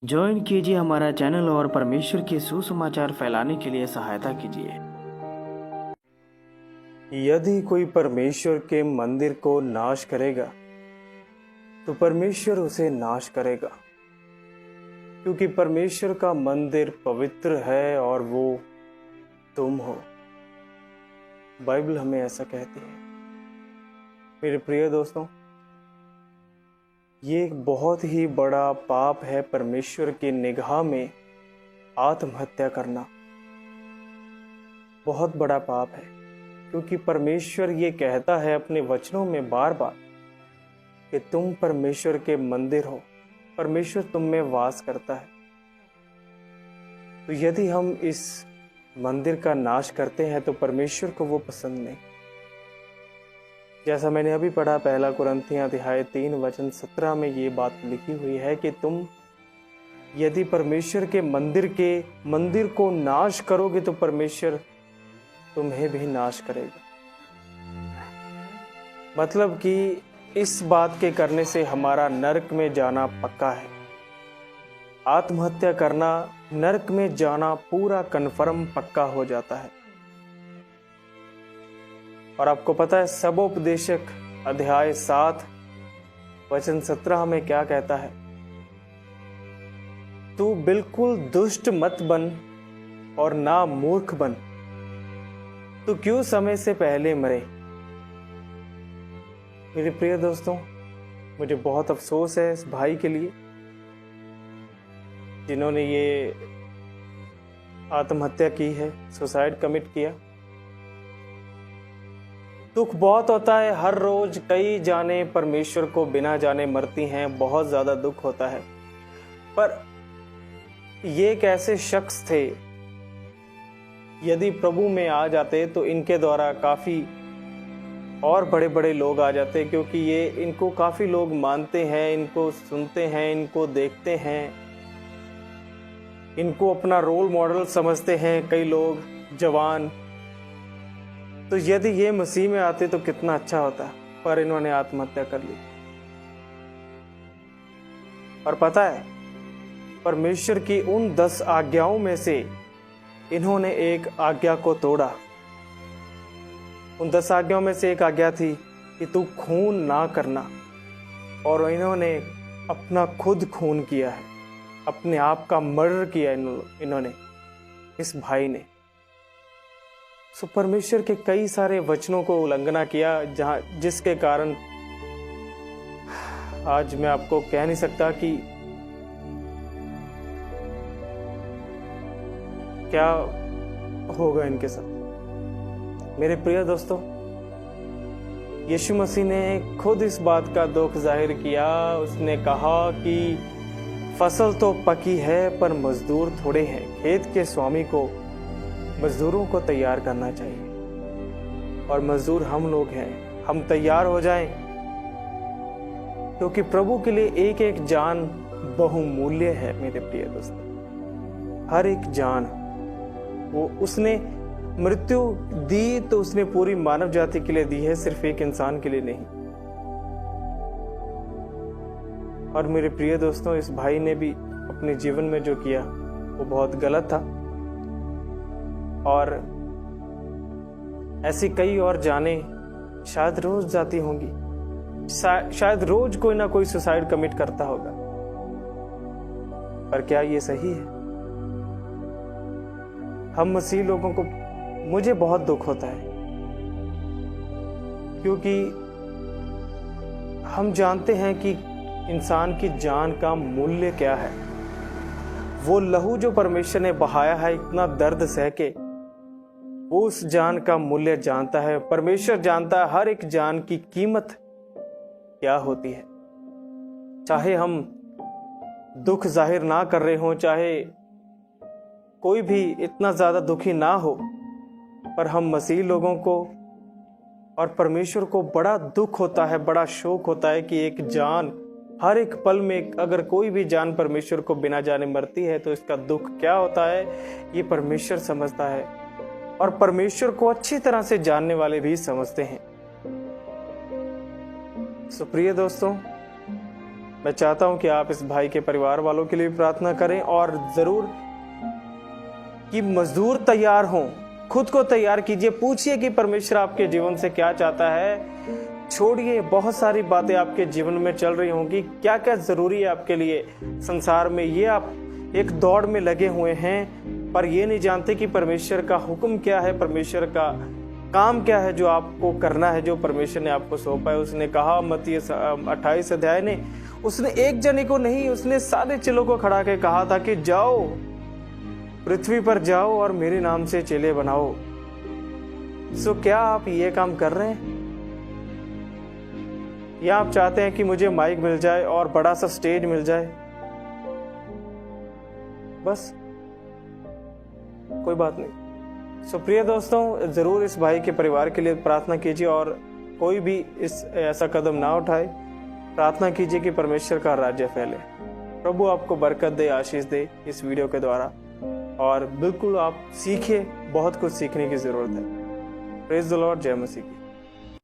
Join कीजिए हमारा channel और परमेश्वर के सुसमाचार फैलाने के लिए सहायता कीजिए। यदि कोई परमेश्वर के मंदिर को नाश करेगा तो परमेश्वर उसे नाश करेगा, क्योंकि परमेश्वर का मंदिर पवित्र है और वो तुम हो। बाइबल हमें ऐसा कहती है। मेरे प्रिय दोस्तों, ये एक बहुत ही बड़ा पाप है परमेश्वर की निगाह में आत्महत्या करना। बहुत बड़ा पाप है, क्योंकि परमेश्वर ये कहता है अपने वचनों में बार बार कि तुम परमेश्वर के मंदिर हो, परमेश्वर तुम में वास करता है। तो यदि हम इस मंदिर का नाश करते हैं तो परमेश्वर को वो पसंद नहीं। जैसा मैंने अभी पढ़ा, पहला कुरिन्थियों अध्याय 3 वचन 17 में ये बात लिखी हुई है कि तुम यदि परमेश्वर के मंदिर को नाश करोगे तो परमेश्वर तुम्हें भी नाश करेगा। मतलब कि इस बात के करने से हमारा नरक में जाना पक्का है। आत्महत्या करना, नरक में जाना पूरा कन्फर्म पक्का हो जाता है। और आपको पता है सबोपदेशक अध्याय 7 वचन 17 में क्या कहता है? तू बिल्कुल दुष्ट मत बन और ना मूर्ख बन, तो क्यों समय से पहले मरे। मेरे प्रिय दोस्तों, मुझे बहुत अफसोस है इस भाई के लिए जिन्होंने ये आत्महत्या की है, सुसाइड कमिट किया। दुख बहुत होता है। हर रोज कई जाने परमेश्वर को बिना जाने मरती हैं। बहुत ज्यादा दुख होता है। पर ये एक ऐसे शख्स थे, यदि प्रभु में आ जाते तो इनके द्वारा काफी और बड़े बड़े लोग आ जाते, क्योंकि ये इनको काफी लोग मानते हैं, इनको सुनते हैं, इनको देखते हैं, इनको अपना रोल मॉडल समझते हैं कई लोग जवान। तो यदि ये मसीह में आते तो कितना अच्छा होता, पर इन्होंने आत्महत्या कर ली। और पता है, परमेश्वर की उन 10 आज्ञाओं में से इन्होंने एक आज्ञा को तोड़ा। उन 10 आज्ञाओं में से एक आज्ञा थी कि तू खून ना करना, और इन्होंने अपना खुद खून किया है, अपने आप का मर्डर किया इन्होंने, इस भाई ने। सो परमेश्वर के कई सारे वचनों को उल्लंघना किया, जिसके कारण आज मैं आपको कह नहीं सकता कि क्या होगा इनके साथ। मेरे प्रिय दोस्तों, यीशु मसीह ने खुद इस बात का दुख जाहिर किया। उसने कहा कि फसल तो पकी है पर मजदूर थोड़े हैं। खेत के स्वामी को मजदूरों को तैयार करना चाहिए, और मजदूर हम लोग हैं। हम तैयार हो जाएं, क्योंकि प्रभु के लिए एक एक जान बहुमूल्य है। मेरे प्रिय दोस्तों, हर एक जान, वो उसने मृत्यु दी तो उसने पूरी मानव जाति के लिए दी है, सिर्फ एक इंसान के लिए नहीं। और मेरे प्रिय दोस्तों, इस भाई ने भी अपने जीवन में जो किया वो बहुत गलत था। और ऐसी कई और जाने शायद रोज जाती होंगी, शायद रोज कोई ना कोई सुसाइड कमिट करता होगा। पर क्या ये सही है? हम मसीह लोगों को, मुझे बहुत दुख होता है, क्योंकि हम जानते हैं कि इंसान की जान का मूल्य क्या है। वो लहू जो परमेश्वर ने बहाया है इतना दर्द सह के, वो उस जान का मूल्य जानता है। परमेश्वर जानता है हर एक जान की कीमत क्या होती है। चाहे हम दुख जाहिर ना कर रहे हों, चाहे कोई भी इतना ज्यादा दुखी ना हो, पर हम मसीह लोगों को और परमेश्वर को बड़ा दुख होता है, बड़ा शोक होता है कि एक जान हर एक पल में, अगर कोई भी जान परमेश्वर को बिना जाने मरती है तो इसका दुख क्या होता है, ये परमेश्वर समझता है। और परमेश्वर को अच्छी तरह से जानने वाले भी समझते हैं। सो प्रिय दोस्तों, मैं चाहता हूं कि आप इस भाई के परिवार वालों के लिए भी प्रार्थना करें और ज़रूर कि मजदूर तैयार हों, खुद को तैयार कीजिए, पूछिए कि परमेश्वर आपके जीवन से क्या चाहता है। छोड़िए, बहुत सारी बातें आपके जीवन में चल रही होंगी, क्या क्या ज़रूरी है आपके लिए संसार में, ये आप एक दौड़ में लगे हुए हैं पर ये नहीं जानते कि परमेश्वर का हुक्म क्या है, परमेश्वर का काम क्या है जो आपको करना है, जो परमेश्वर ने आपको सौंपा है। उसने कहा मत्ती 28 अध्याय ने, उसने एक जने को नहीं, उसने सारे चेलों को खड़ा के कहा था कि जाओ, पृथ्वी पर जाओ और मेरे नाम से चेले बनाओ। सो क्या आप ये काम कर रहे हैं, या आप चाहते हैं कि मुझे माइक मिल जाए और बड़ा सा स्टेज मिल जाए, बस कोई बात नहीं। सो प्रिय दोस्तों, जरूर इस भाई के परिवार के लिए प्रार्थना कीजिए और कोई भी इस ऐसा कदम ना उठाए। प्रार्थना कीजिए कि परमेश्वर का राज्य फैले। प्रभु आपको बरकत दे, आशीष दे इस वीडियो के द्वारा, और बिल्कुल आप सीखिए, बहुत कुछ सीखने की जरूरत है। प्रेज द लॉर्ड, जय मसीह की।